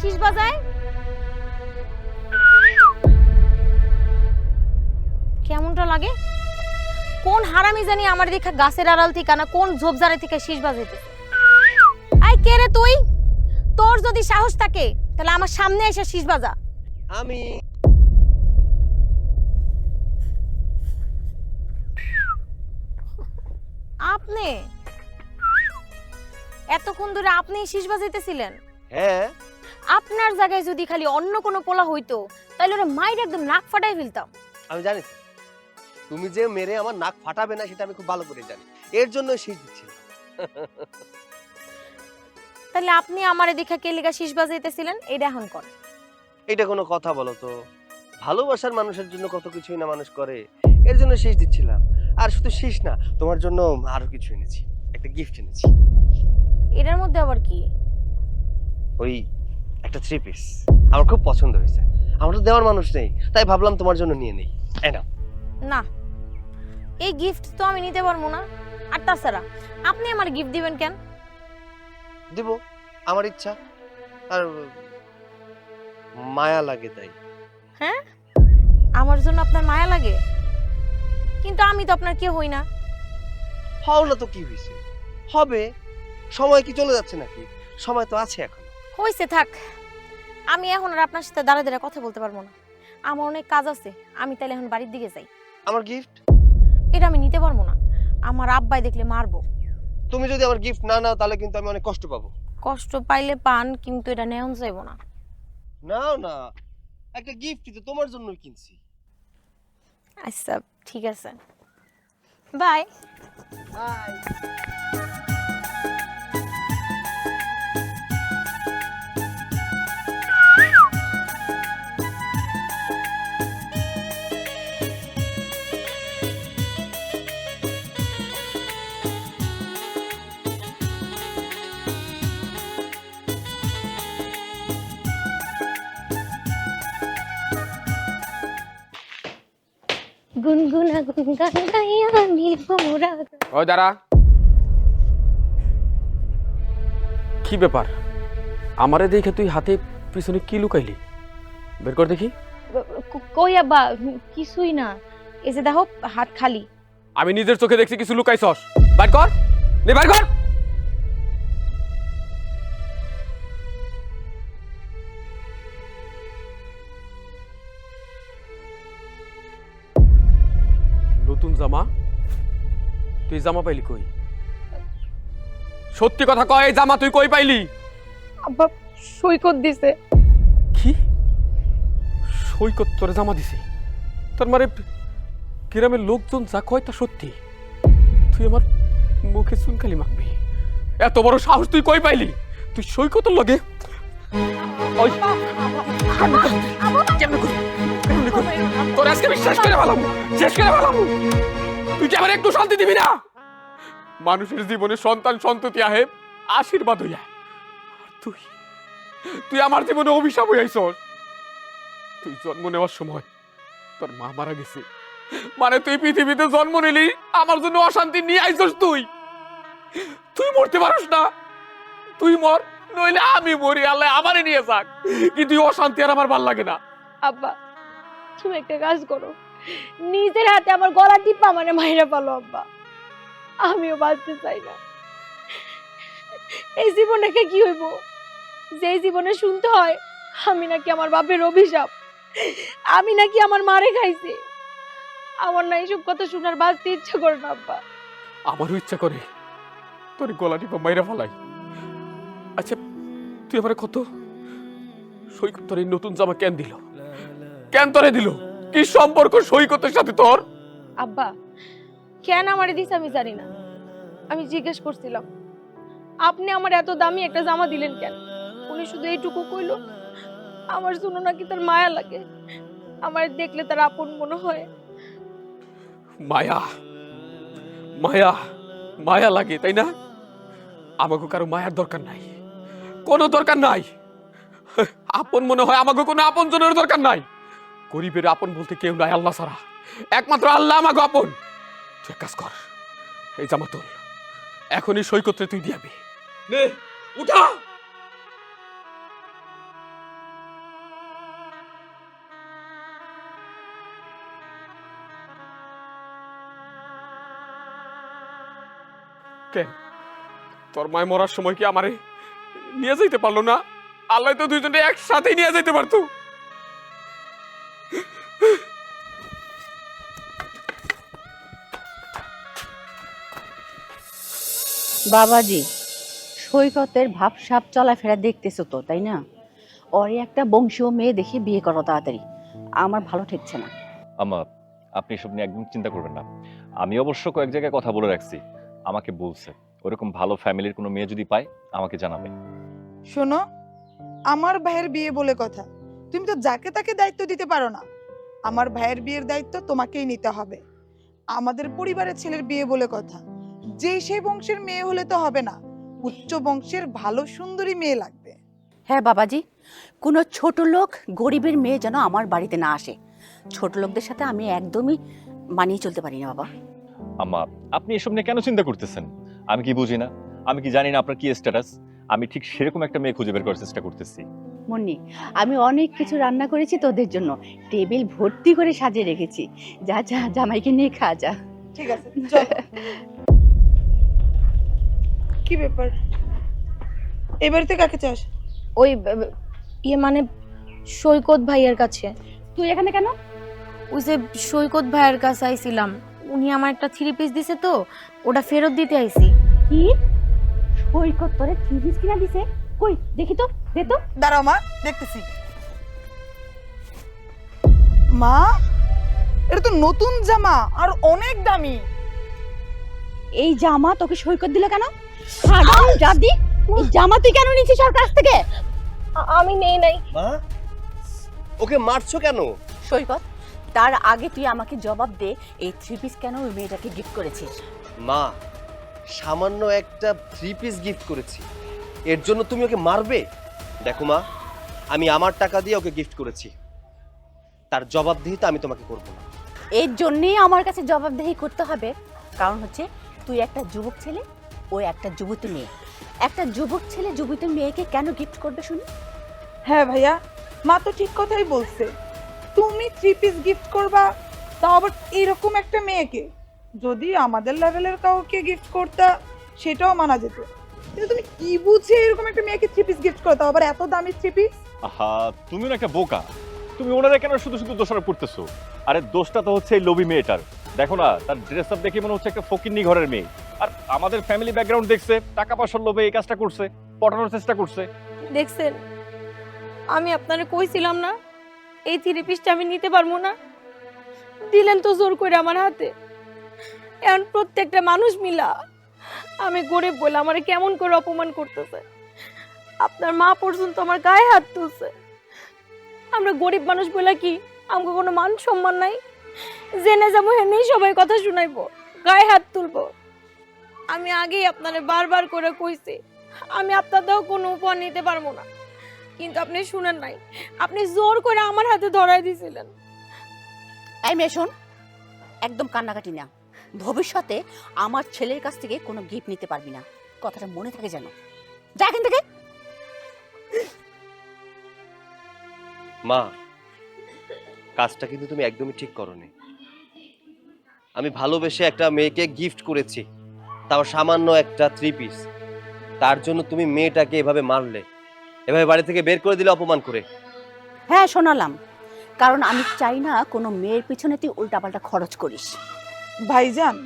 শীষ বাজায়? কেমনটা লাগে? কোন হারামি জানি আমার দেখা গাছের আড়াল থেকে না কোন ঝোপঝাড়ে থেকে শীষ বাজাইতে। আই কে রে তুই? তোর যদি সাহস থাকে তাহলে আমার সামনে এসে শীষ বাজা। আমি আপনি এতক্ষণ ধরে আপনি শীষ বাজাইতেছিলেন? হ্যাঁ, আপনার জায়গায় যদি খালি অন্য কোনো পোলা হইতো তাহলে ওরা মাইর একদম নাক ফাটাই ফেলতাম। আমি জানি তো, তুমি যে মেরে আমার নাক ফাটাবে না সেটা আমি খুব ভালো করে জানি, এর জন্য শীষ দিচ্ছি। তাহলে আপনি আমারে দেখা কে লিগা শীষ বাজাইতেছিলেন এটা এখন কর। এটা কোনো কথা বলো তো? ভালোবাসার মানুষের জন্য কত কিছুই না মানুষ করে, এর জন্য শীষ দিচ্ছিলাম। আর শুধু শীষ না, তোমার জন্য আরো কিছু এনেছি, একটা গিফট এনেছি। এটার মধ্যে আবার কি? ওই একটা 3 পিস আমার খুব পছন্দ হয়েছে। আমার তো দেওয়ার মানুষ নেই, তাই ভাবলাম তোমার জন্য নিয়ে নেই। এই নাও। না, এই গিফট তো আমি নিতে পারবো না। আর তাছাড়া আপনি আমার গিফট দিবেন কেন? দিব, আমার ইচ্ছা, আর মায়া লাগে তাই। হ্যাঁ, আমার জন্য আপনার মায়া লাগে? কিন্তু আমি তো আপনার কেউ হই না। হও না তো কি হয়েছে, হবে। সময় কি চলে যাচ্ছে নাকি? সময় তো আছে এখন। হইছে থাক, আমি এখন আর আপনার সাথে দাঁড়া দাঁড়া কথা বলতে পারবো না। আমার অনেক কাজ আছে, আমি তাহলে এখন বাড়ির দিকে যাই। আমার গিফট এটা আমি নিতে পারবো না, আমার আব্বাই দেখলে মারবো। তুমি যদি আমার গিফট না নাও তাহলে কিন্তু আমি অনেক কষ্ট পাবো। কষ্ট পাইলে পান, কিন্তু এটা নেওয়া যাইব না। নাও না, একটা গিফট তো তোমার জন্যই কিনছি। আচ্ছা ঠিক আছে, বাই। বাই। গুনগুনা গুনগান গাইয়া নীলব মোরা। ওই দাঁড়া, কি ব্যাপার? আমারে দেখে তুই হাতে পিছনে কি লুকাইলি? বের কর দেখি। কই আব্বা, কিছুই না, এই যে দেখো হাত খালি। আমি নিজের চোখে দেখছি কিছু লুকাইছস। বের কর, নে বের কর। নতুন জামা? তুই জামা পাইলি কই? সত্যি কথা কয়, এই জামা তুই কই পাইলি? আব্বা সৈকত দিছে। কি? সৈকত তোরে জামা দিছে? তোর মানে গ্রামের লোকজন যা কয় তা সত্যি? তুই আমার মুখে চুনকালি মাখবি? এত বড় সাহস তুই কই পাইলি? তুই সৈকতের লগে ওই কেমনে করি? তোর আজকে আমি শেষ করে ফেলাম, শেষ করে ফেলাম। তুই কি আমার একটু শান্তি দিবি না? মানুষের জীবনে সন্তান সন্ততি আহে আশীর্বাদ হইয়া, তুই তুই আমার জীবনে অভিশাপ হইয়াইছস। তুই জন্ম নেওয়ার সময় তোর মা মারা গেছে, মানে তুই পৃথিবীতে জন্ম নিলি আমার জন্য অশান্তি নিয়ে আইছস। তুই তুই মরতে পারস না, তুই মর, নইলে আমি মরি, আল্লাহ আমারে নিয়ে যাক, কিন্তু অশান্তি আর আমার ভাল লাগে না। আব্বা তুমি একটা কাজ করো, নিজের হাতে আমার গলা টিপা মানে মাইরা পালো আব্বা। আমিও বাঁচতে চাই না। এই জীবনটাকে কি হইব, যে জীবনে শুনতে হয় আমি নাকি আমার বাপের অভিশাপ, আমি নাকি আমার মারে খাইছি। আমার না এইসব কথা শোনার বাঁচতে ইচ্ছা করে না আব্বা। আমারও ইচ্ছা করে তোর গলা টিপা মাইরা ফেলাই। আচ্ছা তুই আমার কত, সৈকত তোর এই নতুন জামা কেন দিল? কেন তোরে দিল? কি সম্পর্ক সৈকতের সাথে তোর? আব্বা কেন আমারে দিছে আমি জানি না, আমি জিজ্ঞেস করছিলাম আপনি আমার এত দামি একটা জামা দিলেন কেন? উনি শুধু এইটুকু কইলো আমার জন্য নাকি তার মায়া লাগে, আমার দেখলে তার আপন মনে হয়। মায়া মায়া মায়া লাগে তাই না? আমাকে কারো মায়ার দরকার নাই, কোনো দরকার নাই। আপন মনে হয় আমাকে কোনো আপন জনের দরকার নাই। গরিবের আপন বলতে কেউ নাই আল্লাহ ছাড়া, একমাত্র আল্লাহ আমাকে আপন। তুই এক কাজ কর, এই জামা তোল, এখনই সৈকতে তুই দিয়াবি। নে উঠা। কেন তোর মায় মরার সময় কি আমারে নিয়ে যাইতে পারলো না? আল্লাহ তো দুইজনে একসাথে নিয়ে যাইতে পারতো। বাবাজি, সৈকতের ভাবসাব চলাফেরা দেখতেছো তো, তাই না? ওরে একটা বংশীয় মেয়ে দেখে বিয়ে করো তাড়াতাড়ি, আমার ভালো ঠেকছে না। আম্মা, আপনি এসব নিয়ে একদম চিন্তা করবেন না। আমি অবশ্য কয়েক জায়গায় কথা বলে রাখছি, আমাকে বলছে ওরকম ভালো ফ্যামিলির কোনো মেয়ে যদি পায় আমাকে জানাবে। শোনো, আমার ভাইয়ের বিয়ে বলে কথা, তুমি তো যাকে তাকে দায়িত্ব দিতে পারো না। আমার ভাইয়ের বিয়ের দায়িত্ব তোমাকেই নিতে হবে। আমাদের পরিবারের ছেলের বিয়ে বলে কথা, যে সেই বংশের মেয়ে হলে তো হবে না, উচ্চ বংশের ভালো সুন্দরী মেয়ে লাগবে। হ্যাঁ বাবাজি, কোনো ছোট লোক গরিবের মেয়ে যেন আমার বাড়িতে না আসে। ছোট লোকদের সাথে আমি একদমই মানিয়ে চলতে পারি না বাবা। আম্মা, আপনি এসব নিয়ে কেন চিন্তা করতেছেন? আমি কি বুঝি না? আমি কি জানি না আপনার কি স্ট্যাটাস? আমি ঠিক সেরকম একটা মেয়ে খুঁজে বের করার চেষ্টা করতেছি। মুন্নি, আমি অনেক কিছু রান্না করেছি তোদের জন্য, টেবিল ভর্তি করে সাজিয়ে রেখেছি। যা যা, জামাইকে নিয়ে খা যা। ঠিক আছে, চলো। কি ব্যাপার, এই বাড়িতে কাকে চাস? ওই মানে সৈকত ভাইয়ের কাছে। তুই এখানে কেন? ওই যে সৈকত ভাইয়ের কাছে আইছিলাম, উনি আমার একটা 3 পিস দিছে তো ওটা ফেরত দিতে আইছি। কি সৈকত তোরে 3 পিস কিনা দিছে? কই দেখি তো, দে তো। দাঁড়াও মা, দেখতেছি। মা, এটা তো নতুন জামা আর অনেক দামি। এই জামা তোকে সৈকত দিল কেন? হারাম জাদি, এই জামা তুই কেন নিছিস ওর কাছ থেকে? আমি নেই নাই। মা, ওকে মারছো কেন? সৈকত, তার আগে তুই আমাকে জবাব দে, এই 3 পিস কেন ওই মেয়েটাকে গিফট করেছিস? মা, সামান্য একটা 3 পিস গিফট করেছি, এর জন্য তুমি ওকে মারবে? দেখো মা, আমি আমার টাকা দিয়ে ওকে গিফট করেছি, তার জবাবদিহি তো আমি তোমাকে করব না। এর জন্যই আমার কাছে জবাবদিহি করতে হবে, কারণ হচ্ছে তুই একটা যুবক ছেলে, ও একটা যুবতী মেয়ে। একটা যুবক ছেলে যুবতী মেয়েকে কেন গিফট করবে শুনি? হ্যাঁ ভাইয়া, মা তো ঠিক কথাই বলছে। তুমি 3 পিস গিফট করবা, তাও আবার এরকম একটা মেয়েকে। যদি আমাদের লেভেলের কাউকে গিফট করতা সেটাও মানা যেত, কিন্তু তুমি কি বুঝে এরকম একটা মেয়েকে 3 পিস গিফট করতে, আবার এত দামি 3 পিস? আহা, তুমিও না একটা বোকা। তুমি ওনারা কেন শুধু শুধু দোষারোপ করতেছো? আরে দোষটা তো হচ্ছে এই লোভী মেয়েটার। দেখো না, তার ড্রেস আপ দেখে মনে হচ্ছে একটা ফকিন্নি ঘরের মেয়ে। আর আমাদের ফ্যামিলি ব্যাকগ্রাউন্ড দেখছে, টাকা পয়সার লোভে এই কাজটা করছে, পটানোর চেষ্টা করছে। দেখছেন, আমি আপনারে কইছিলাম না এই 3 পিসটা আমি নিতে পারবো না? দিলেন তো জোর করে আমার হাতে। এখন প্রত্যেকটা মানুষ মিলা আমি গরিব বলে আমারে কেমন করে অপমান করতেছে। আপনার মা পর্যন্ত আমার গায়ে হাত তুলছে। আমরা গরিব মানুষ বলে কি আমাকে কোনো মান সম্মান নাই? জেনে যাবো হেনেই সবাই কথা শুনাইবো, গায়ে হাত তুলবো। আমি আগেই আপনারে বারবার করে কইছি আমি আপনাদেরও কোনো উপহার নিতে পারবো না, কিন্তু আপনি শুনেন নাই। আপনি জোর করে আমার হাতে ধরাই দিয়েছিলেন। এই মেয়ে শোন, একদম কান্নাকাটি না। ভবিষ্যতে আমার ছেলের কাছ থেকে কোনো গিফট নিতে পারবি না, কথাটা মনে থাকে যেন। যা এখান থেকে। মা, কাজটা কিন্তু তুমি একদমই ঠিক করোনি। আমি ভালোবেসে একটা মেয়েকে গিফট করেছি, তাও সামান্য একটা 3 পিস। তার জন্য তুমি মেয়েটাকে এভাবে মারলে, এভাবে বাড়ি থেকে বের করে দিলে অপমান করে। হ্যাঁ শোনালাম, কারণ আমি চাই না কোনো মেয়ের পিছনে তুই উল্টাপাল্টা খরচ করিস। ভাইজান,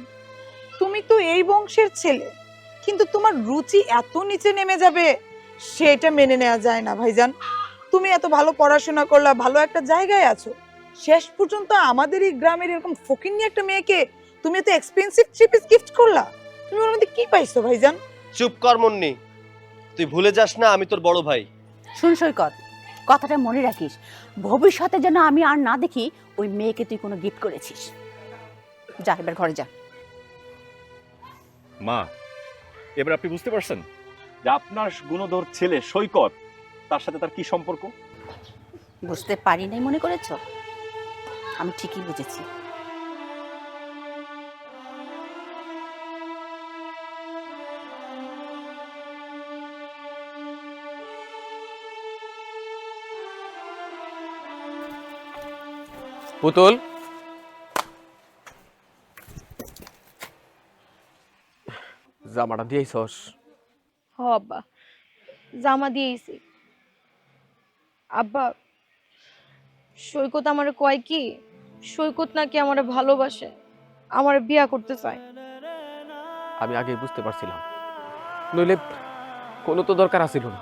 তুমি তো এই বংশের ছেলে, কিন্তু তোমার রুচি এত নিচে নেমে যাবে সেটা মেনে নেওয়া যায় না ভাইজান। তুমি এত ভালো পড়াশোনা করলা, ভালো একটা জায়গায় আছো, শেষ পর্যন্ত আমাদের এই গ্রামের এরকম ফকিন্নি একটা মেয়েকে তুমি এত এক্সপেন্সিভ 3 পিস গিফট করলা। তুমি ওর মধ্যে কি পাইছো ভাইজান? চুপ কর মুন্নি, তুই ভুলে যাস না আমি তোর বড় ভাই। শুন সৈকত, কথাটা মনে রাখিস, ভবিষ্যতে যেন আমি আর না দেখি ওই মেয়েকে তুই কোনো গিফট করেছিস। যা এবার ঘরে যা। মা, এবার আপনি বুঝতে পারছেন যে আপনার গুণধর ছেলে সৈকত, তার সাথে তার কি সম্পর্ক? বুঝতে পারি নাই মনে করেছ? আমি ঠিকই বুঝেছি। পুতুল, জামাটা দিয়েছস? হ আব্বা, জামা দিয়েছি। আব্বা, সৈকত আমারে কয় কি, সৈকত নাকি আমারে ভালোবাসে, আমারে বিয়া করতে চায়। আমি আগে বুঝতে পারছিলাম, নইলে কোনো তো দরকার আছিল না।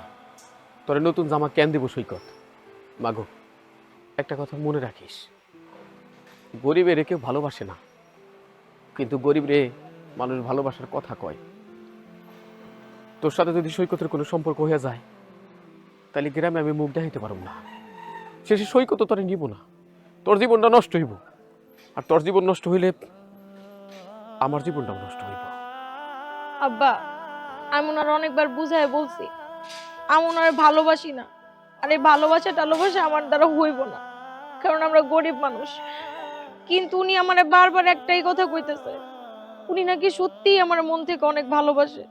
তোরে নতুন জামা কেন দিব সৈকত? মাগো, একটা কথা মনে রাখিস, গরিবের কেউ ভালোবাসে না, কিন্তু গরিব রে মানুষ ভালোবাসার কথা কয়। তোর সাথে যদি সৈকতের কোনো সম্পর্ক হয়ে যায়, তাহলে গ্রামে আমি মুখ দেখাইতে পারব না। শেষে সৈকত তোরে নিব না, তোর জীবনটা নষ্ট হইব। আর তোর জীবন নষ্ট হইলে আমার জীবনটাও নষ্ট হইব। আব্বা, আমি ওনার অনেকবার বুঝায় বলছি আমি ওনার ভালোবাসি না, আর এই ভালোবাসা আমার দ্বারা হইব না, কারণ আমরা গরিব মানুষ। কিন্তু উনি আমারে বারবার একটাই কথা কইতেছে, উনি নাকি সত্যিই আমার মন থেকে অনেক ভালোবাসে,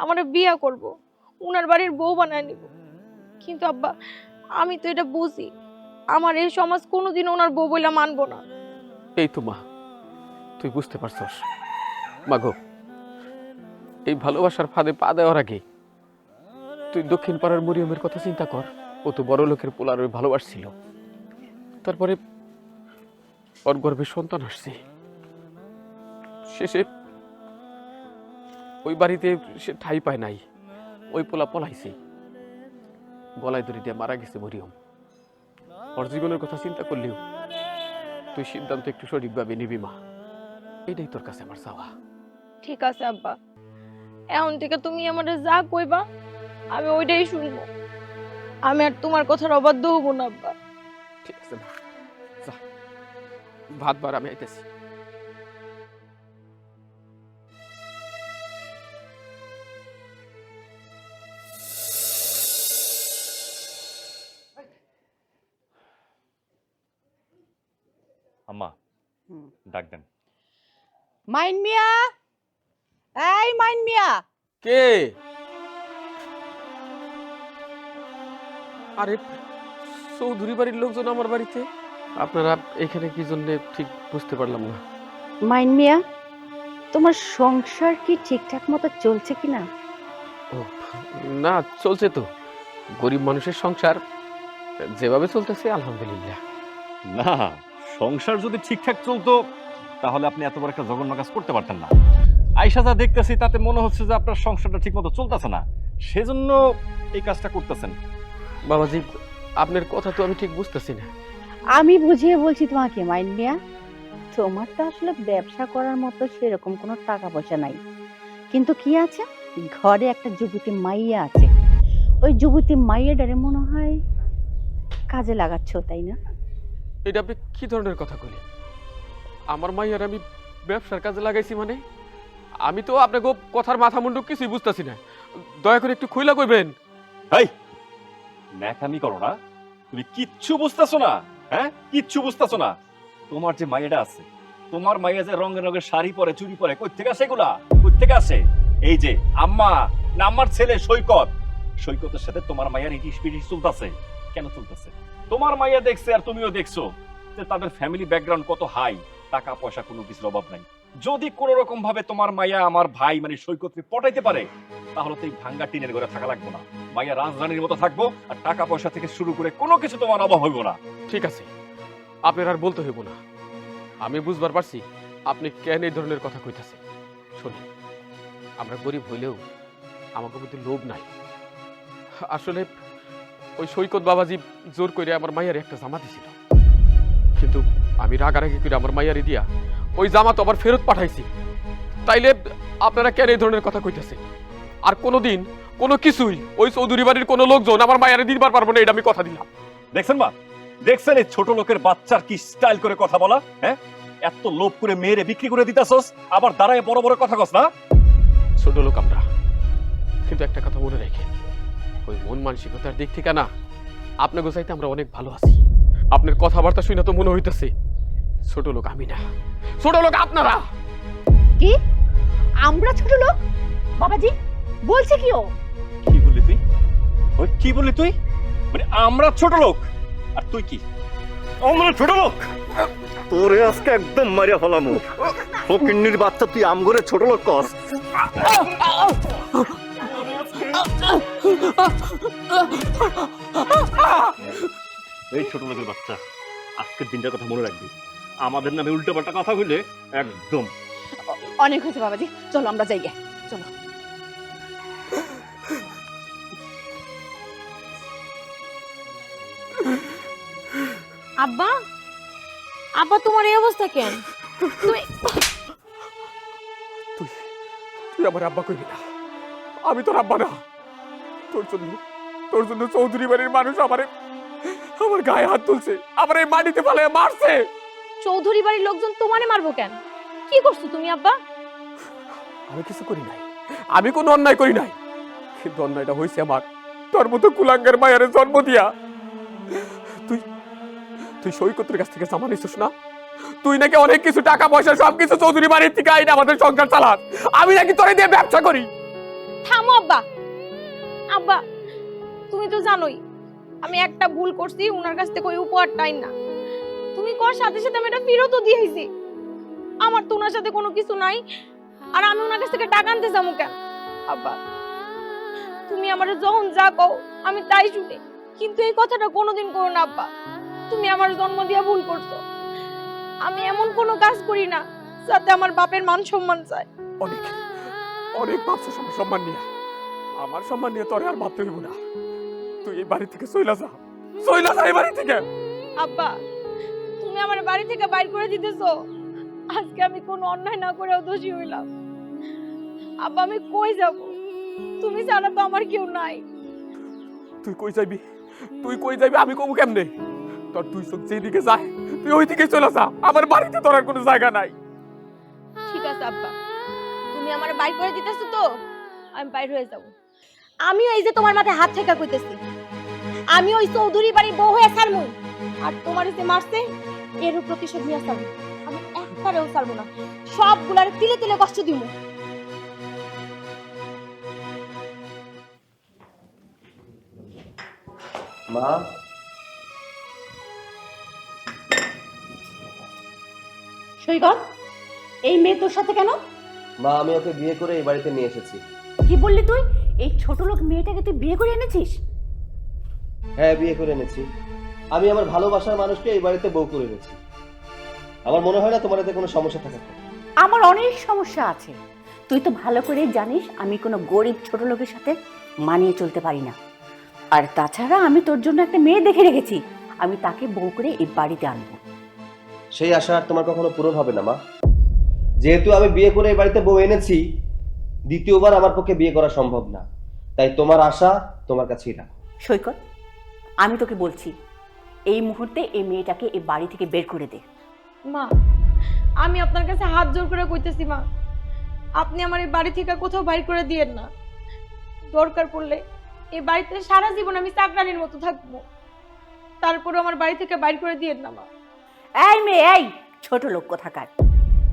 আমারে বিয়া করব, উনার বাড়ির বউ বানায় নিব। কিন্তু আব্বা, আমি তো এটা বুঝি, আমার এই সমাজ কোনোদিন ওনার বউ বইলা মানবো না। এই তো মা, তুই বুঝতে পারছস। মাগো, এই ভালোবাসার ফাঁদে পা দেওয়ার আগে তুই দক্ষিণ পাড়ার মরিয়মের কথা চিন্তা কর। ও তো বড় লোকের পোলার ওই ভালোবাসছিল, তারপরে ওর গর্ভে সন্তান আসছে, শেষে ওই বাড়িতে সে ঠাই পায় নাই, ওই পোলা পলাইছে, গলায় দড়ি দিয়ে মারা গেছে মরিয়ম। ওর জীবনের কথা চিন্তা করলেও তুই সিদ্ধান্ত একটু সঠিকভাবে নিবি মা, এটাই তোর কাছে আমার চাওয়া। ঠিক আছে আব্বা, এখন থেকে তুমি আমারে যা কইবা আমি ওইটাই শুনবো, আমি আর তোমার কথার অবাধ্য হব না আব্বা। ঠিক আছে মা, যা ভাত বার আমি আইতেছি। আম্মা, ডাক দেন। মাইন মিয়া, এই মাইন মিয়া। কে? আরে চৌধুরী বাড়ির লোকজন আমার বাড়িতে। আপনারা এখানে কি জন্য ঠিক বুঝতে পারলাম না। মাইন মিয়া, তোমার সংসার কি ঠিকঠাক মতো চলছে কিনা? ও না, চলছে তো, গরিব মানুষের সংসার যেভাবে চলতেছে আলহামদুলিল্লাহ। না, সংসার যদি ঠিকঠাক চলতো তাহলে আপনি এত বড় একটা জঘন্য কাজ করতে পারতেন না। আয়শা যা দেখতেছি তাতে মনে হচ্ছে যে আপনার সংসারটা ঠিক মতো চলতেছে না, সেজন্য এই কাজটা করতেছেন। বাবাজি, আপনার কথা তো আমি ঠিক বুঝতেছি না। আমি বুঝিয়ে বলছি তোমাকে মাইন মিয়া, তোমার তো আসলে ব্যবসা করার মতো সেরকম কোনো টাকা পয়সা নাই, কিন্তু কি আছে, ঘরে একটা যুবতী মাইয়া আছে। ওই যুবতী মাইয়াটারে মনে হয় কাজে লাগাচ্ছ, তাই না? এটা আপনি কি ধরনের কথা কইলেন? আমার মাইয়ার আমি ব্যবসার কাজে লাগাইছি মানে? আমি তো আপনাকে কথার মাথা মুন্ডু কিছুই বুঝতেছি না, দয়া করে একটু খুইলা কইবেন। এই ন্যাকামি করো না, তুমি কিচ্ছু বুঝতেছো না। হ্যাঁ, কিচ্ছু বুঝতেছো না। তোমার যে মাইয়াটা আছে, তোমার মাইয়া যে রঙের রঙের শাড়ি পরে, চুড়ি পরে, কই থেকে আসে এগুলা? কই থেকে আসে? এই যে আম্মা না আমার ছেলে সৈকত, সৈকতের সাথে তোমার মাইয়ার ইটিস পিটিস চলতেছে। কেন চলতেছে? তোমার মাইয়া দেখছে আর তুমিও দেখছো যে তাদের ফ্যামিলি ব্যাকগ্রাউন্ড কত হাই, টাকা পয়সা কোনো কিছুর অভাব নাই। যদি কোনো রকম ভাবে তোমার মাইয়া আমার ভাই মানে সৈকতকে পটাইতে পারে, তাহলে তো এই ভাঙ্গা টিনের ঘরে থাকা লাগবে না, মাইয়া রাজধানীর মতো থাকবো, আর টাকা পয়সা থেকে শুরু করে কোনো কিছু তোমার অভাব হইব না। ঠিক আছে, আপনার আর বলতে হইব না, আমি বুঝবার পারছি আপনি কেন এই ধরনের কথা কইতাছেন। শুনুন, আমরা গরিব হইলেও আমাকে মধ্যে লোভ নাই। আসলে ওই সৈকত বাবাজি জোর করে আমার মাইয়ারে একটা জামা দিছিল, কিন্তু আমি রাগারাগি করে আমার মাইয়ারে দিয়া ওই জামা তো আবার ফেরত পাঠাইছি। তাইলে আপনারা কেন এই ধরনের কথা কইতেছেন? আর কোনোদিন কোনো কিছুই ওই চৌধুরী বাড়ির কোনো লোকজন আমার মাইয়ারে দিবার পারবো না, এটা আমি কথা দিলাম। দেখছেন মা, দেখছেন এই ছোট লোকের বাচ্চার কি স্টাইল করে কথা বলা? হ্যাঁ, এত লোভ করে মেয়েরে বিক্রি করে দিতাছস, আবার দাঁড়ায় বড় বড় কথা কস না। ছোট লোক আমরা, কিন্তু একটা কথা মনে রেখে, ওই মন মানসিকতার দিক থেকে না আপনাকে চাইতে আমরা অনেক ভালো আছি। আপনার কথাবার্তা শুনে তো মনে হইতেছে ছোট লোক আমি না, ছোট লোক আপনারা। কি আমরা ছোট লোক? বাবাজি বলছে কি ও? কি বললি তুই? ওই কি বললি তুই? মানে আমরা ছোট লোক আর তুই কি? আমরা ছোট লোক? তোরে আজকে একদম মারিয়া ফেলামু। ফকিন্নির বাচ্চা, তুই আমগরে ছোট লোক কস? এই ছোট লোকের বাচ্চা, আজকের দিনটার কথা মনে রাখবি। আমাদের নামে উল্টোপাল্টা কথা বললে একদম। অনেক হয়েছে বাবাজি, চলো আমরা যাই গে, চলো। আব্বা, আব্বা তোমার এই অবস্থা কেন? তুমি তুই আমার আব্বা কইবি না, আমি তোর আব্বা না। তোর জন্য চৌধুরী বাড়ির মানুষ আমার গায়ে হাত তুলছে, আমার এই মাটিতে ফেলে মারছে। চৌধুরী বাড়ির লোকজন তোমারে মারবো কেন? কি করছো তুমি আব্বা? আমি কিছু করি নাই, আমি কোনো অন্যায় করি নাই, কিন্তু অন্যায়টা হয়েছে আমার তোর মতো কুলাঙ্গার মায়ের জন্ম দিয়া। তুই সৈকতের কাছ থেকে জামা নিছিস না? তুই নাকি অনেক কিছু টাকা পয়সা সবকিছু চৌধুরী বাড়ির থেকে আইনা আমাদের সংসার চালাস, আমি নাকি তোরে দিয়ে ব্যবসা করি। থামো আব্বা। আব্বা, তুমি তো জানোই আমি একটা ভুল করছি, উনার কাছ থেকে ওই উপহারটাই না। তুমি কর সাথে সাথে আমি এটা ফেরতও দিয়েছি। আমার তো ওনার সাথে কোনো কিছু নাই, আর আমি ওনার কাছ থেকে টাকা আনতে যাবো কেন? আব্বা, তুমি আমার যখন যা কও আমি তাই শুনি, কিন্তু এই কথাটা কোনোদিন করো না আব্বা। তুমি আমার জন্ম দিয়া ভুল করছো। আমি এমন কোনো কাজ করি না যাতে আমার বাপের মান সম্মান চায়। অনেক অনেক ভাবছিস আমার সম্মান নিয়ে, আমার সম্মান নিয়ে তোরে আর ভাবতে হইব না। তুই এই বাড়ি থেকে চইলা যা এই বাড়ি থেকে। আব্বা, তুমি আমার বাড়ি থেকে বাইর করে দিতেছো। আজকে আমি কোনো অন্যায় না করেও দোষী হইলাম। আব্বা, আমি কই যাব? তুমি ছাড়া তো আমার কেউ নাই। তুই কই যাবি আমি কবু কেমনে? তোর তুই চোখ যেদিকে যায় তুই ওই দিকে চলে যা, আমার বাড়িতে তোর আর কোনো জায়গা নাই। ঠিক আছে আব্বা, তুমি আমার বাইর করে দিতেছো তো আমি বাইর হয়ে যাব। আমিও এই যে তোমার মাথায় হাত ঠেকা কইতেছি, আমি ওই চৌধুরী বাড়ি বউ হয়ে ছাড়মু। আর তোমার যে মারছে এরও প্রতিশোধ নিয়ে ছাড়মু। আমি একবারেও ছাড়বো না, সবগুলার তিলে তিলে কষ্ট দিব। মা, সৈকত, এই মেয়ে তোর সাথে কেন? মা আমি ওকে বিয়ে করে এই বাড়িতে নিয়ে এসেছি। কি বললি তুই? এই ছোট লোক মেয়েটাকে তুই বিয়ে করে এনেছিস? হ্যাঁ, বিয়ে করে এনেছি। আমি আমার ভালোবাসার মানুষকে এই বাড়িতে বউ করে এনেছি। আমার মনে হয় না তোমার এতে কোনো সমস্যা থাকার কথা। আমার অনেক সমস্যা আছে, তুই তো ভালো করেই জানিস আমি কোনো গরিব ছোট লোকের সাথে মানিয়ে চলতে পারি না। আর তাছাড়া আমি তোর জন্য একটা মেয়ে দেখে রেখেছি, আমি তাকে বউ করে এই বাড়িতে আনবো। সেই আশা আর তোমার কখনো পূরণ হবে না মা। যেহেতু আমি বিয়ে করে এই বাড়িতে বউ এনেছি, দ্বিতীয়বার আমার পক্ষে বিয়ে করা সম্ভব না। তাই তোমার আশা তোমার কাছেই রাখো। সৈকত, আমি তোকে বলছি এই মুহূর্তে এই মেয়েটাকে এই বাড়ি থেকে বের করে দে। মা, আমি আপনার কাছে হাত জোর করে কইতেছি মা, আপনি আমার এই বাড়ি থেকে কোথাও বাইর করে দিয়েন না। দরকার পড়লে এই বাড়িতে সারা জীবন আমি চাকরানির মতো থাকবো, তারপরে আমার বাড়ি থেকে বাইর করে দিয়েন না মা। এই মেয়ে, এই ছোট লোক কোথাকার,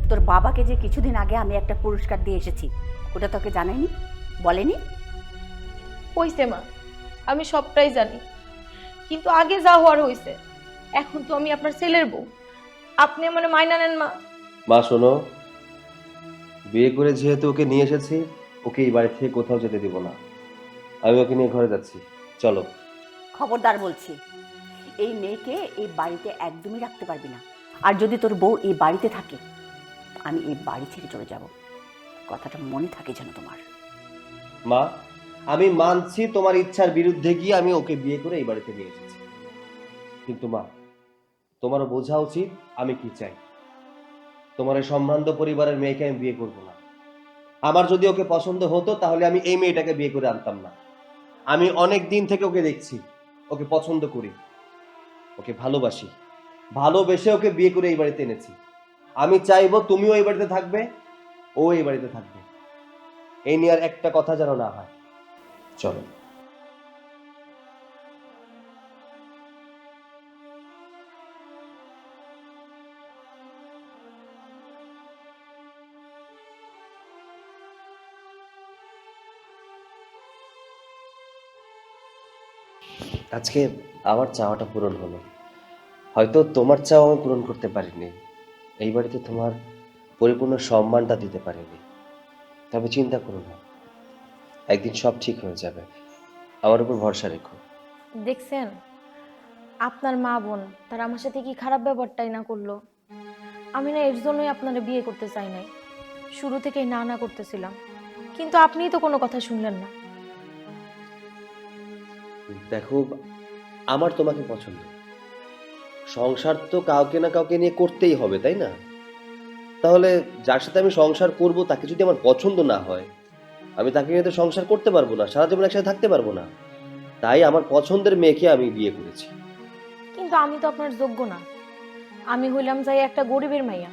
তোর বাবাকে যে কিছুদিন আগে আমি একটা পুরস্কার দিয়ে এসেছি ওটা তোকে জানাইনি, বলেনি? হইছে মা, আমি সবটাই জানি, কিন্তু আগে যা হওয়ার হইছে। এখন তো আমি আপনার ছেলের বউ, আপনি আমার মাইনা নেন মা। মা শোনো, বিয়ে করে যেহেতু ওকে নিয়ে এসেছি, ওকে এই বাড়ি থেকে কোথাও যেতে দিব না। আমি ওকে নিয়ে ঘরে যাচ্ছি, চলো। খবরদার বলছি, এই মেয়েকে এই বাড়িতে একদমই রাখতে পারবি না। আর যদি তোর বউ এই বাড়িতে থাকে আমি এই বাড়ি ছেড়ে চলে যাব, কথাটা মনে থাকে যেন তোমার। মা, আমি মানছি তোমার ইচ্ছার বিরুদ্ধে গিয়ে আমি ওকে বিয়ে করে এই বাড়িতে নিয়ে এসেছি, কিন্তু মা তোমারও বোঝা উচিত আমি কি চাই। তোমার এই সম্ভ্রান্ত পরিবারের মেয়েকে আমি বিয়ে করব না। আমার যদি ওকে পছন্দ হতো তাহলে আমি এই মেয়েটাকে বিয়ে করে আনতাম না। আমি অনেক দিন থেকে ওকে দেখছি, ওকে পছন্দ করি, ওকে ভালোবাসি, ভালোবেসে ওকে বিয়ে করে এই বাড়িতে এনেছি। আমি চাইবো তুমিও এই বাড়িতে থাকবে, ও এই বাড়িতে থাকবে। এই নিয়ে আর একটা কথা যেন না হয়। চলো। আজকে আমার চাওয়াটা পূরণ হলো। হয়তো তোমার চাওয়া আমি পূরণ করতে পারিনি, এই বাড়িতে তোমার পরিপূর্ণ সম্মানটা দিতে পারিনি, তবে চিন্তা করো না, একদিন সব ঠিক হয়ে যাবে। আমার উপর ভরসা রেখো। দেখছেন আপনার মা বোন তারা আমার সাথে কি খারাপ ব্যাপারটাই না করলো। আমি না এর জন্যই আপনারা বিয়ে করতে চাই নাই, শুরু থেকেই না না করতেছিলাম, কিন্তু আপনিই তো কোনো কথা শুনলেন না। দেখো, আমার তোমাকে পছন্দ, সংসার তো কাউকে না কাউকে নিয়ে করতেই হবে, তাই না? তাহলে যার সাথে আমি সংসার করব তাকে যদি আমার পছন্দ না হয়, আমি তাকে নিয়ে তো সংসার করতে পারবো না, সারা জীবন একসাথে থাকতে পারবো না। তাই আমার পছন্দের মেয়েকে আমি বিয়ে করেছি। কিন্তু আমি তো আপনার যোগ্য না, আমি হইলাম যাই একটা গরিবের মাইয়া,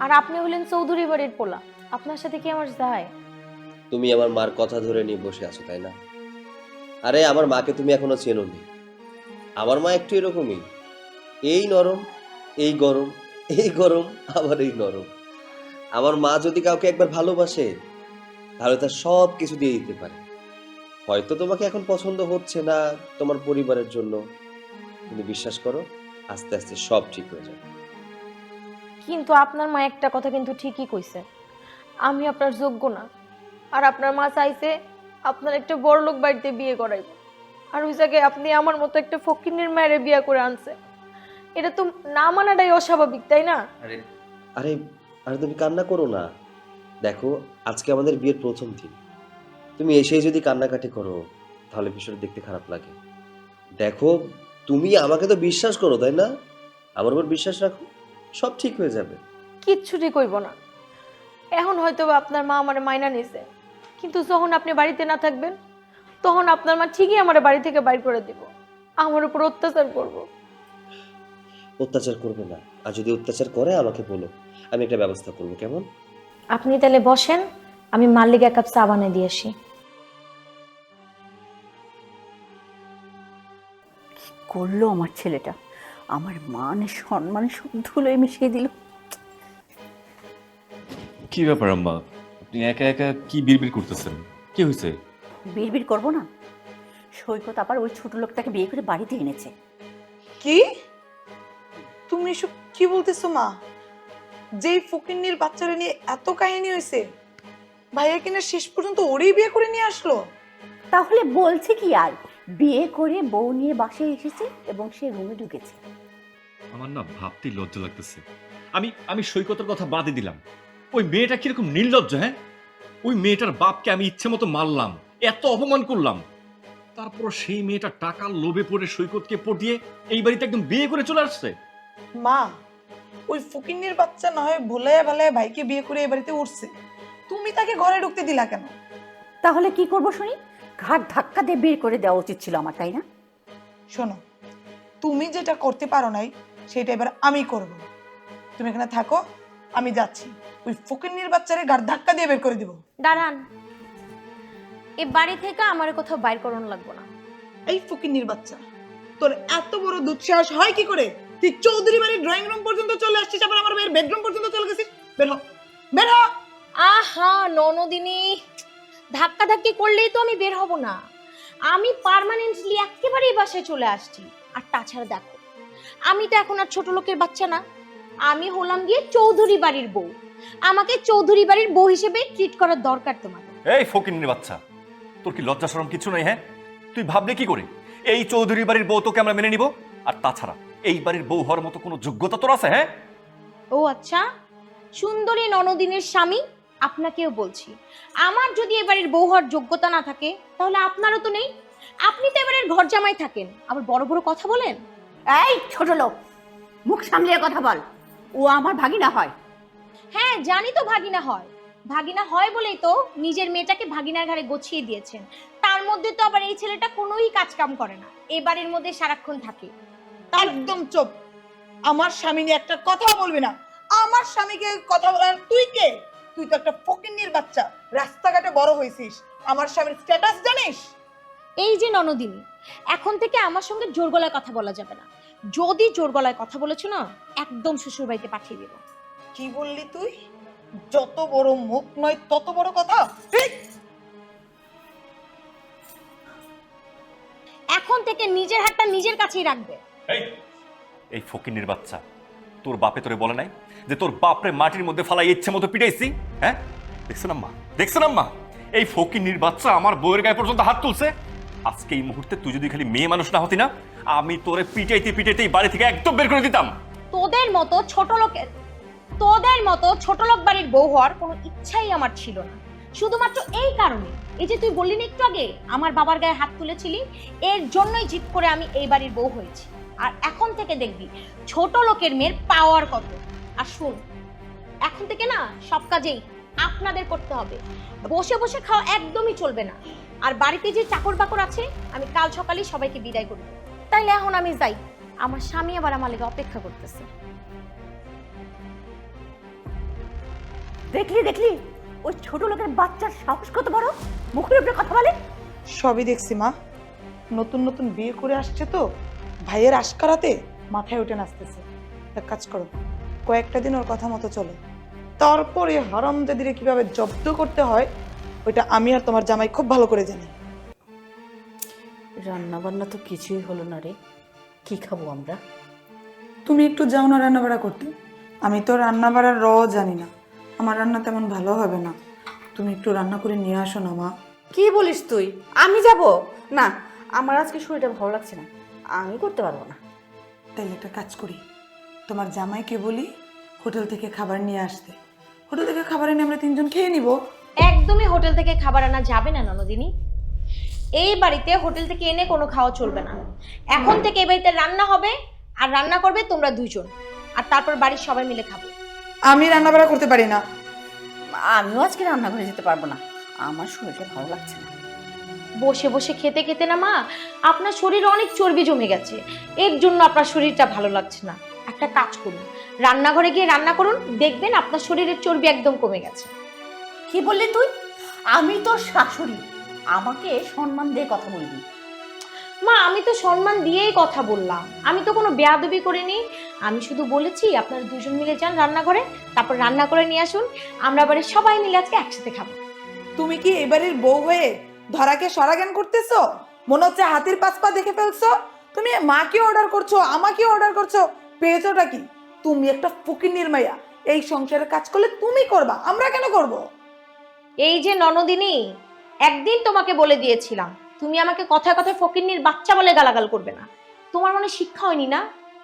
আর আপনি হইলেন চৌধুরী বাড়ির পোলা। আপনার সাথে কি আমার যায়? তুমি আমার মার কথা ধরে নিয়ে বসে আছো, তাই না? আরে আমার মাকে তুমি এখনো চেনোনি। আমার মা একটু এরকমই, এই নরম, এই গরম, এই গরম, আবার এই নরম। আমার মা যদি কাউকে একবার ভালোবাসে তাহলে তার সব কিছু দিয়ে দিতে পারে। হয়তো তোমাকে এখন পছন্দ হচ্ছে না তোমার পরিবারের জন্য, কিন্তু বিশ্বাস করো, আস্তে আস্তে সব ঠিক হয়ে যাবে। কিন্তু আপনার মা একটা কথা কিন্তু ঠিকই কইছে, আমি আপনার যোগ্য না। আর আপনার মা চাইছে আপনার একটা বড়লোক বাড়িতে বিয়ে করাইব, আর ওই জায়গায় আপনি আমার মতো একটা ফকিন্নির মায়ের বিয়ে করে আনছে। এটা তো না মানাটাই অস্বাভাবিক, তাই না? আরে আরে আরে তুমি কান্না করো না। দেখো, আজকে আমাদের বিয়ের প্রথম দিন, তুমি এসেই যদি কান্নাকাটি করো তাহলে বিষয়টা দেখতে খারাপ লাগে। দেখো, তুমি আমাকে তো বিশ্বাস করো, তাই না? আমার উপর বিশ্বাস রাখো, সব ঠিক হয়ে যাবে। কিচ্ছু ঠিক হইব না। এখন হয়তো বা আপনার মা আমার মাইনা নিছে, কিন্তু যখন আপনি বাড়িতে না থাকবেন তখন আপনার মা ঠিকই আমার বাড়ি থেকে বাইর করে দিব, আমার উপর অত্যাচার করব। অত্যাচার করবে না, আর যদি অত্যাচার করে আমাকে বলো, আমি একটা ব্যবস্থা করবো, কেমন? আপনি তাহলে বসেন, আমি মালিক এক কাপ চা বানিয়ে দিয়ে আসি। করলো আমার ছেলেটা, আমার মান সম্মান সব ধুলোয় মিশিয়ে দিল। কি ব্যাপার আম্মা, আপনি একা একা কি বিড়বিড় করতেছেন? কি হয়েছে? বিড়বিড় করবো না? সৈকত আবার ওই ছোট লোকটাকে বিয়ে করে বাড়িতে এনেছে। কি তুমি এসব কি বলতেছো মা? যেই ফকিন্নির বাচ্চারা নিয়ে এত কাহিনী হয়েছে, ভাইয়া কিনা শেষ পর্যন্ত ওরই বিয়ে করে নিয়ে আসলো। তাহলে বলছে কি আর, বিয়ে করে বউ নিয়ে বাসায় এসেছে এবং সে রুমে ঢুকেছে। আমার না ভাবতেই লজ্জা লাগতেছে। আমি সৈকতের কথা বাদই দিলাম, ওই মেয়েটা কিরকম নির্লজ্জ! হ্যাঁ, ওই মেয়েটার বাপকে আমি ইচ্ছে মতো মারলাম, এত অপমান করলাম, তারপর সেই মেয়েটা টাকার লোভে পড়ে সৈকতকে পটিয়ে এই বাড়িতে একদম বিয়ে করে চলে আসছে। মা, ওই ফকিন্নির বাচ্চা না হয় ভুলাইয়া ভালাইয়া ভাইকে বিয়ে করে এই বাড়িতে উঠছে, তুমি তাকে ঘরে ঢুকতে দিলা কেন? তাহলে কি করবো শুনি? ঘাট ধাক্কা দিয়ে বের করে দেওয়া উচিত ছিল আমার, তাই না? শোনো, তুমি যেটা করতে পারো নাই সেটা এবার আমি করব। তুমি এখানে থাকো, আমি যাচ্ছি। ওই ফকিন্নির বাচ্চারে ঘাট ধাক্কা দিয়ে বের করে দিব। দাঁড়ান, এই বাড়ি থেকে আমার কোথাও বাইর করানো লাগবে না। এই ফকিন্নির বাচ্চা, তোর এত বড় দুঃসাহস হয় কি করে? তুই চৌধুরী বাড়ির ড্রয়িং রুম পর্যন্ত চলে আসছিস, আবার আমার মেয়ের বেডরুম পর্যন্ত চলে গেছিস। বের হ, বের হ। আহা ননদিনী, ধাক্কা ধাক্কি করলেই তো আমি বের হব না, আমি পার্মানেন্টলি একেবারেই বাসায় চলে আসছি। আর তাছাড়া দেখো, আমি তো এখন আর ছোট লোকের বাচ্চা না, আমি হলাম গিয়ে চৌধুরী বাড়ির বউ। আমাকে চৌধুরী বাড়ির বউ হিসেবে ট্রিট করার দরকার তোমার। এই ফকিন্নির বাচ্চা, তোর কি লজ্জা শরম কিছু নাই? হ্যাঁ, তুই ভাবলে কি করে এই চৌধুরী বাড়ির বউ তোকে আমরা মেনে নিব? আর তাছাড়া এই বাড়ির বউ হওয়ার মতো কোনো যোগ্যতা তোর আছে? হ্যাঁ, ও আচ্ছা, সুন্দরী ননদিনের স্বামী আপনাকেও বলছি, আমার যদি এবারের বউ হওয়ার যোগ্যতা না থাকে তাহলে আপনারও তো নেই। আপনি তো এবারের ঘর জামাই থাকেন, আবার বড় বড় কথা বলেন। এই ছোট লোক, মুখ সামলিয়ে কথা বল। ও আমার ভাগিনা হয়। হ্যাঁ জানি তো ভাগিনা হয়, ভাগিনা হয় বলেই তো নিজের মেয়েটাকে ভাগিনার ঘাড়ে গছিয়ে দিয়েছেন। তার মধ্যে তো আবার এই ছেলেটা কোনোই কাজ কাম করে না, এ বাড়ির মধ্যে সারাক্ষণ থাকে। একদম চুপ, আমার স্বামী নিয়ে একটা কথা বলবি না। আমার স্বামীকে কথা বলার তুই কে? তুই তো একটা ফকিন্নির বাচ্চা, রাস্তাঘাটে বড় হয়েছিস। আমার স্বামীর স্ট্যাটাস জানিস? এই যে ননদিনী, এখন থেকে আমার সঙ্গে জোর গলায় কথা বলা যাবে না। যদি জোর গলায় কথা বলেছো না, একদম শ্বশুর বাড়িতে পাঠিয়ে দেবো। কি বললি তুই? যত বড় মুখ নয় তত বড় কথা। এখন থেকে নিজের হাতটা নিজের কাছেই রাখবে। এই ফকিন্নির বাচ্চা, তোর বাপে তোরে বলে নাই যে তোর বাপরে মাটির মধ্যে ফালাই ইচ্ছে মতো পিটাইছি? হ্যাঁ, দেখছেন আম্মা, দেখছেন আম্মা, এই ফকিন্নির বাচ্চা আমার বউয়ের গায়ে পর্যন্ত হাত তুলছে। আজকে এই মুহূর্তে তুই যদি খালি মেয়ে মানুষ না হতি না, আমি তোরে পিটাইতে পিটাইতে এই বাড়ি থেকে একদম বের করে দিতাম। তোদের মতো ছোট লোক বাড়ির বউ হওয়ার কোনো ইচ্ছাই আমার ছিল না, শুধুমাত্র এই কারণে, এই যে তুই বললি না একটু আগে আমার বাবার গায়ে হাত তুলেছিলি, এর জন্যই জিদ করে আমি এই বাড়ির বউ হয়েছি। আর এখন থেকে দেখবি ছোট লোকের মেয়ের পাওয়ার কত। আর শুন, এখন থেকে না সব কাজেই আপনাদের করতে হবে, বসে বসে খাওয়া একদমই চলবে না। আর বাড়িতে যে চাকর বাকর আছে আমি কাল সকালেই সবাইকে বিদায় করব। তাইলে এখন আমি যাই, আমার স্বামী আবার আমার লেগে অপেক্ষা করতেছে। দেখলি ওই ছোট লোকের বাচ্চার সাহস কত বড়, মুখের উপরে কথা বলে। সবই দেখছি মা, নতুন নতুন বিয়ে করে আসছে তো ভাইয়ের আশকারাতে মাথায় উঠে নাচতেছে। এক কাজ করো, কয়েকটা দিন ওর কথা মতো চলো, তারপরে হারামজাদিরে কিভাবে জব্দ করতে হয় ওইটা আমি আর তোমার জামাই খুব ভালো করে জানি। রান্না বান্না তো কিছুই হলো না রে, কি খাবো আমরা? তুমি একটু যাও না রান্না বাড়া করতে, আমি তো রান্না বাড়ার জানি না, আমার রান্না তেমন ভালো হবে না। তুমি একটু রান্না করে নিয়ে আসো না মা। কি বলিস তুই? আমি যাব না, আমার আজকে শরীরটা ভালো লাগছে না, আমি করতে পারবো না। তাহলে একটা কাজ করি, তোমার জামাইকে বলি হোটেল থেকে খাবার নিয়ে আসতে, হোটেল থেকে খাবার এনে আমরা তিনজন খেয়ে নিব। একদমই হোটেল থেকে খাবার আনা যাবে না ননদিনী, এই বাড়িতে হোটেল থেকে এনে কোনো খাওয়া চলবে না। এখন থেকে এই বাড়িতে রান্না হবে, আর রান্না করবে তোমরা দুজন, আর তারপর বাড়ির সবাই মিলে খাবো। আমি রান্না বাড়া করতে পারি না। আমিও আজকে রান্নাঘরে যেতে পারবো না, আমার শরীরটা ভালো লাগছে না। বসে বসে খেতে খেতে না মা আপনার শরীরে অনেক চর্বি জমে গেছে, এর জন্য আপনার শরীরটা ভালো লাগছে না। একটা কাজ করুন, রান্নাঘরে গিয়ে রান্না করুন, দেখবেন আপনার শরীরের চর্বি একদম কমে গেছে। কি বললি তুই? আমি তোর শাশুড়ি, আমাকে সম্মান দিয়ে কথা বলবি। মা আমি তো সম্মান দিয়েই কথা বললাম, আমি তো কোনো বেয়াদবি করিনি। আমি শুধু বলেছি আপনারা দুজন মিলে যান রান্নাঘরে, তারপর রান্না করে নিয়ে আসুন, আমরা বাড়ির সবাই মিলে আজকে একসাথে খাবো। তুমি কি এবারের বউ হয়ে ধরাকে সরাজ্ঞান করতেছো? মনে হচ্ছে হাতির পাঁচ পা দেখে ফেলছো। তুমি মাকে অর্ডার করছো, আমাকে অর্ডার করছো, পেয়েছোটা কি? তুমি একটা ফকিন্নির মাইয়া, এই সংসারের কাজ করলে তুমি করবা, আমরা কেন করব? এই যে ননদিনী, একদিন তোমাকে বলে দিয়েছিলাম তুমি আমাকে কথায় কথায় ফকিন্নির বাচ্চা বলে গালাগাল করবে না। তোমার মনে শিক্ষা হয়নি না,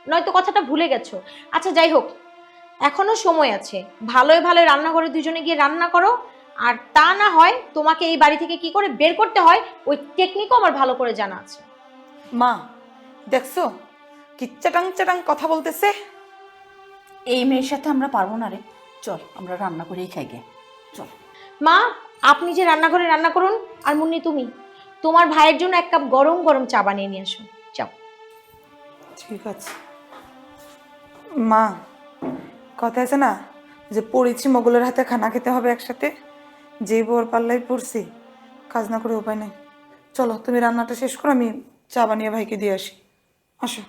নয়তো কথাটা ভুলে গেছো। আচ্ছা যাই হোক, এখনো সময় আছে, ভালোই ভালো রান্নাঘরে দুজনে গিয়ে রান্না করো। আর তা না হয় তোমাকে এই বাড়ি থেকে কি করে বের করতে হয় ওই টেকনিকও আমার ভালো করে জানা আছে। মা দেখছো কি চাটাং চাটাং কথা বলতেছে? এই মেয়ের সাথে আমরা পারবো না রে, চল আমরা রান্না করেই খাই গে, চল। মা আপনি যে রান্নাঘরে রান্না করুন, আর মুন্নি তুমি তোমার ভাইয়ের জন্য এক কাপ গরম গরম চা বানিয়ে নিয়ে আসো, যাও। ঠিক আছে মা, কথা আছে না যে পড়েছি মোগলের হাতে খানা খেতে হবে একসাথে, যেই বউর পাল্লাই পড়ছি, কাজ না করে উপায় নেই। চলো তুমি রান্নাটা শেষ করো, আমি চা বানিয়ে ভাইকে দিয়ে আসি। আসো।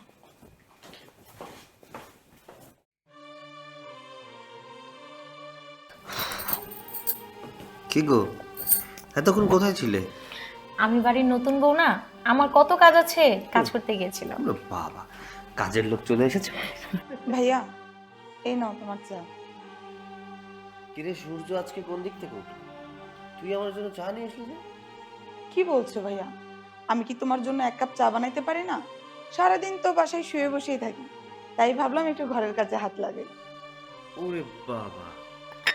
কি গো, এতক্ষণ কোথায় ছিলে? আমি বাড়ির নতুন বউ না, আমার কত কাজ আছে, কাজ করতে গিয়েছিলাম। ওরে বাবা, কাজের লোক চলে এসেছে। ভাইয়া এই নাও তোমার চা। কিরে সূর্য আজকে কোন দিক থেকে উঠলো? তুই আমার জন্য চা নিয়ে আসলি যে? কি বলছো ভাইয়া? আমি কি তোমার জন্য এক কাপ চা বানাইতে পারি না? সারাদিন তো বাসায় শুয়ে বসেই থাকি, তাই ভাবলাম একটু ঘরের কাজে হাত লাগে। ওরে বাবা,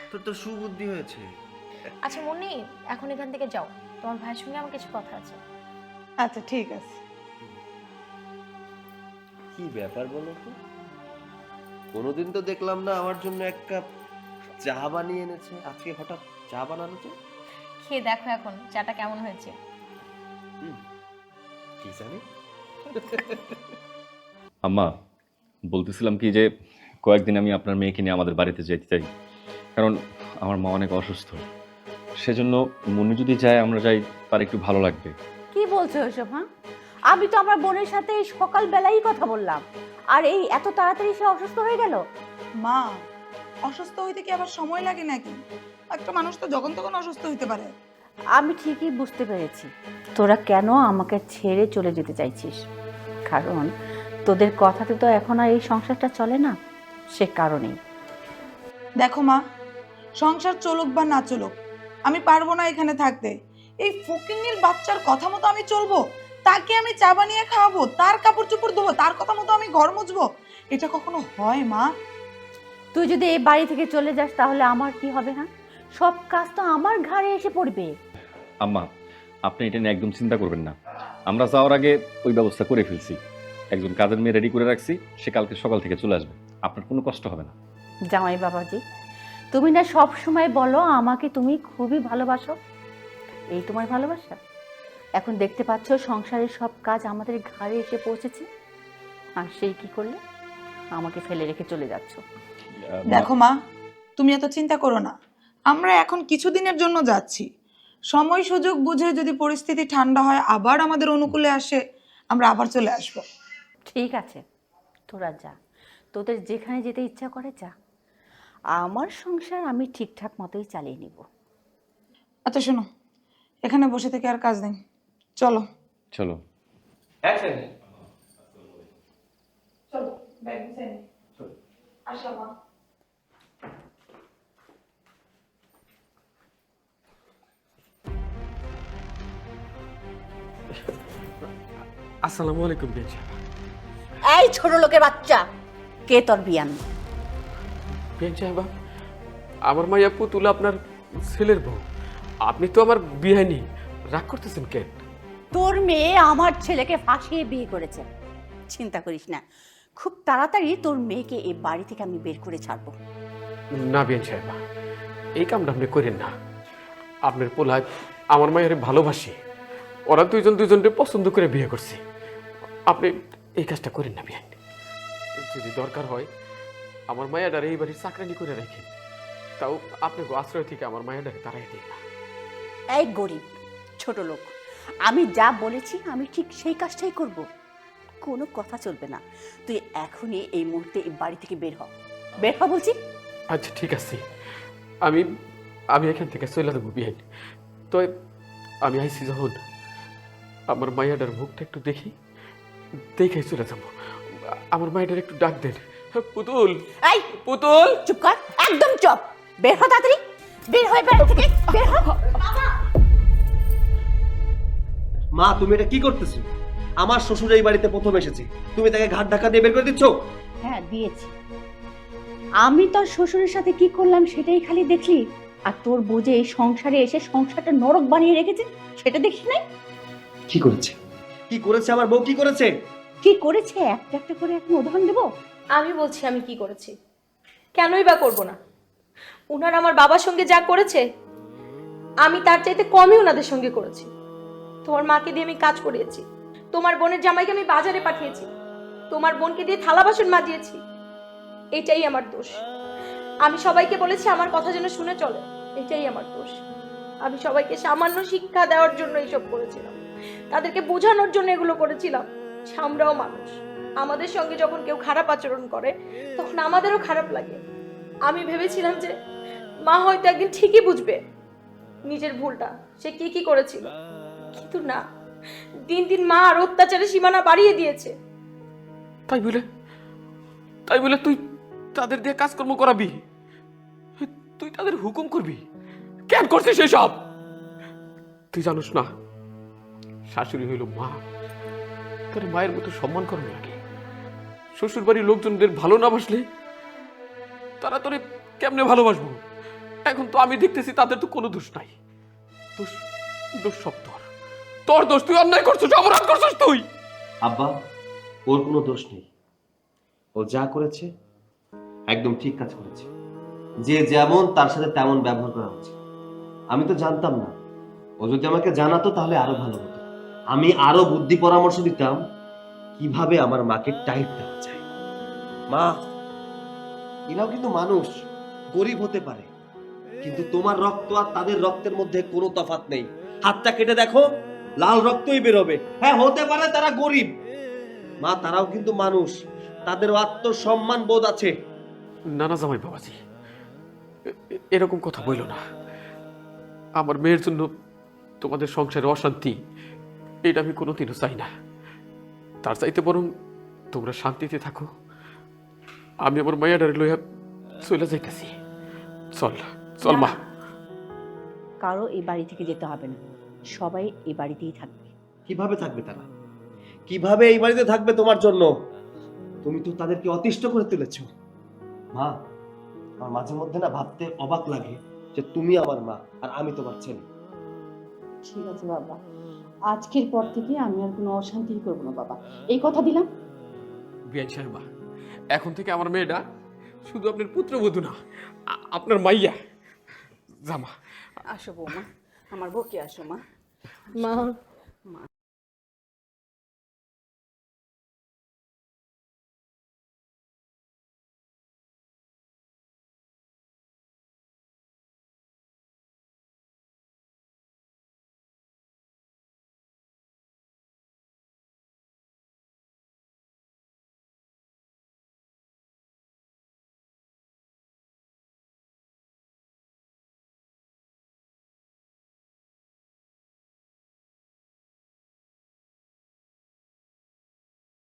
তোর তো সুবুদ্ধি হয়েছে। আচ্ছা মুন্নি, এখন এখান থেকে যাও, তোমার ভাইয়ের সঙ্গে আমার কিছু কথা আছে। আচ্ছা ঠিক আছে। কি ব্যাপার বলো তো, কোনোদিন তো দেখলাম না আমার জন্য এক কাপ চা বানিয়ে এনেছে, আজকে হঠাৎ চা বানানো তো? খেয়ে দেখো এখন চাটা কেমন হয়েছে। কি জানি। আম্মা বলতেছিলাম কি যে কয়েকদিন আমি আপনার মেয়েকে নিয়ে আমাদের বাড়িতে যেতে চাই, কারণ আমার মা অনেক অসুস্থ, সেজন্য মনে যদি যায় আমরা যাই, তার একটু ভালো লাগবে। কি বলছো এসব? হ্যাঁ, আমি তো আমার বোনের সাথে এই সকালবেলাই কথা বললাম, আর এই এত তাড়াতাড়ি সে অসুস্থ হয়ে গেল। মা অসুস্থ হইতে কি আবার সময় লাগে নাকি? একটা মানুষ তো যখন তখন অসুস্থ হইতে পারে। আমি ঠিকই বুঝতে পেরেছি তোরা কেন আমাকে ছেড়ে চলে যেতে চাইছিস, কারণ তোদের কথাতে তো এখন আর এই সংসারটা চলে না, সে কারণেই। দেখো মা, সংসার চলুক বা না চলুক, আমি পারবো না এখানে থাকতে। এই ফকিন্নির বাচ্চার কথা মতো আমি চলবো? তাকে আমি চা বানিয়ে খাওয়াবো, তার কাপড় চোপড় ধোবো, তার কথা মতো আমি ঘর মুছবো? এটা কখনো হয় মা? তুই যদি এই বাড়ি থেকে চলে যাস তাহলে আমার কি হবে? হ্যাঁ, সব কাজ তো আমার ঘাড়ে এসে পড়বে। আম্মা, আপনি এটা নিয়ে একদম চিন্তা করবেন না। আমরা যাওয়ার আগে ওই ব্যবস্থা করে ফেলছি। একজন কাজের মেয়ে রেডি করে রাখছি, সে কালকে সকাল থেকে চলে আসবে। আপনার কোনো কষ্ট হবে না। জামাই বাবাজি, তুমি না সব সময় বলো আমাকে তুমি খুবই ভালোবাসো। এই তোমার ভালোবাসা? এখন দেখতে পাচ্ছ সংসারের সব কাজ আমাদের ঘাড়ে এসে পৌঁছেছে, আর সেই কি করলে? আমাকে ফেলে রেখে চলে যাচ্ছ। দেখো মা, তুমি এত চিন্তা করো না। আমরা এখন কিছুদিনের জন্য যাচ্ছি। সময় সুযোগ বুঝে যদি পরিস্থিতি ঠান্ডা হয়, আবার আমাদের অনুকূলে আসে, আমরা আবার চলে আসবো। ঠিক আছে, তোরা যা, তোদের যেখানে যেতে ইচ্ছা করে যা। আমার সংসার আমি ঠিকঠাক মতোই চালিয়ে নিব। আচ্ছা শোনো, এখানে বসে থেকে আর কাজ নেই, চলো চলো। চলো ব্যাগ গুছিয়ে নি। আসো মা। আসসালামু আলাইকুম বিয়ান সাহেব। এই ছোট লোকের বাচ্চা, কে তোর বিয়ান? বিয়ান সাহেব, আমার মাইয়া পুতুল আপনার ছেলের বউ। আপনি তো আমার বিয়ানি, রাগ করতেছেন কেন? তোর মেয়ে আমার ছেলেকে ফাঁসিয়ে বিয়ে করেছে। চিন্তা করিস না, খুব তাড়াতাড়ি তোর মেয়েকে এই বাড়ি থেকে আমি বের করে ছাড়বো। না বিয়ান সাহেব, এই কামটা আপনি করেন না। আপনার পোলায় আমার মায়ের ভালোবাসি, ওরা দুজনকে পছন্দ করে বিয়ে করছে। আপনি এই কাজটা করেন না বিয়ান। যদি দরকার হয় আমার মায়াডারে এই বাড়ির চাকরানি করে রাখেন, তাও আপনি আশ্রয় থেকে আমার মায়াডারে তাড়াই দিন না। এই গরিব ছোট লোক, আমি যা বলেছি আমি ঠিক সেই কাজটাই করব। কোনো কথা চলবে না। তুই এখনই এই মুহূর্তে এই বাড়ি থেকে বের হ, বের হ বলছি। আচ্ছা ঠিক আছে, আমি আমি এখান থেকে চলে যাবো বিয়ান। তো আমি আইসি যখন, আমার মায়াডার মুখটা একটু দেখে চলে যাবো। আমার মায়াডার একটু ডাক দেন। পুতুল, এই পুতুল। চুপ কর, একদম চুপ। বের হ তাড়াতাড়ি, বের হয়ে বাড়ি থেকে বের হ। মা, তুমি এটা কি করতেছো? আমার শ্বশুর এই বাড়িতে প্রথম এসেছে, তুমি তাকে ঘাট ধাক্কা দিয়ে বের করে দিচ্ছ? হ্যাঁ দিয়েছি। আমি তোর শ্বশুরের সাথে কি করলাম সেটাই খালি দেখলি, আর তোর বুঝে এই সংসারে এসে সংসারটা নরক বানিয়ে রেখেছে সেটা দেখিস নাই? কি করেছে? কি করেছে আমার বউ? কি করেছে? কি করেছে একটা একটা করে এখন উদাহরণ দেবো? আমি বলছি আমি কি করেছি, কেনই বা করব না? উনার আমার বাবার সঙ্গে যা করেছে আমি তার চাইতে কমই ওনাদের সঙ্গে করেছি। তোমার মাকে দিয়ে আমি কাজ করিয়েছি, তোমার বোনের জামাইকে আমি বাজারে পাঠিয়েছি, তোমার বোনকে দিয়ে থালা বাসন মাজিয়েছি। এটাই আমার দোষ। আমি সবাইকে বলেছি আমার কথা যেন শুনে চলে, এটাই আমার দোষ। আমি সবাইকে সামান্য শিক্ষা দেওয়ার জন্য এইসব করেছিলাম, তাদেরকে বোঝানোর জন্য এগুলো করেছিলাম। আমরাও মানুষ, আমাদের সঙ্গে যখন কেউ খারাপ আচরণ করে তখন আমাদেরও খারাপ লাগে। আমি ভেবেছিলাম যে মা হয়তো একদিন ঠিকই বুঝবে নিজের ভুলটা, সে কি কি করেছিল, কিন্তু না, দিন দিন মা আর অত্যাচারের সীমানা বাড়িয়ে দিয়েছে। তাই বলে তুই তাদের দিয়ে কাজকর্ম করাবি? তুই তাদের হুকুম করবি? কেন করছিস এসব? তুই জানোস না, শাশুড়ি হইল মা, তোর মায়ের মতো সম্মান করানো লাগে। শ্বশুর বাড়ির লোকজনদের ভালো না বাসলে তারা তোরে কেমনে ভালোবাসবো? এখন তো আমি দেখতেছি তাদের তো কোনো দোষ নাই। দোষ সব তোর দোষ। তুই অন্যায় করছিস, অপরাধ করছিস তুই। আব্বা, ওর কোনো দোষ নেই। ও যা করেছে একদম ঠিক কাজ করেছে। যে যেমন তার সাথে তেমন ব্যবহার করা উচিত। আমি তো জানতাম না, ও যদি আমাকে জানাতো তাহলে আরো ভালো হতো। আমি আরো বুদ্ধি পরামর্শ দিতাম কিভাবে আমার মাকে টাইট দেওয়া যায়। মা, এরাও কিন্তু মানুষ, গরিব হতে পারে, কিন্তু তোমার রক্ত আর তাদের রক্তের মধ্যে কোনো তফাৎ নেই। হাতটা কেটে দেখো, লাল রক্তই বেরোবে। হ্যাঁ, হতে পারে তারা গরিব, মা তারাও কিন্তু মানুষ, তাদের আত্মসম্মান বোধ আছে। নানা জামাই বাবাজি, এরকম কথা বইল না। আমার মেয়ের জন্য তোমাদের সংসারে অশান্তি, এটা আমি কোনোদিনও চাই না। তার চাইতে বরং তোমরা শান্তিতে থাকো। আমি আমার মায়াডারে লইয়া চলে যাইতেছি। চল চল মা। কারো এই বাড়ি থেকে যেতে হবে না, সবাই এই বাড়িতেই থাকবে। কিভাবে থাকবে তারা? কিভাবে এই বাড়িতে থাকবে তোমার জন্য? তুমি তো তাদেরকে অতিষ্ঠ করে তুলেছো। মা, আমার মাঝে মধ্যে না ভাবতে অবাক লাগে যে তুমি আমার মা আর আমি তোমার ছেলে। ঠিক আছে বাবা, আজকের পর থেকে আমি আর কোনো অশান্তি করবো না বাবা, এই কথা দিলাম। বিয়ান সাহেবা, এখন থেকে আমার মেয়েটা শুধু আপনার পুত্রবধূ না, আপনার মাইয়া। জামা, আসো বৌমা, আমার বউকে আসো মা। মা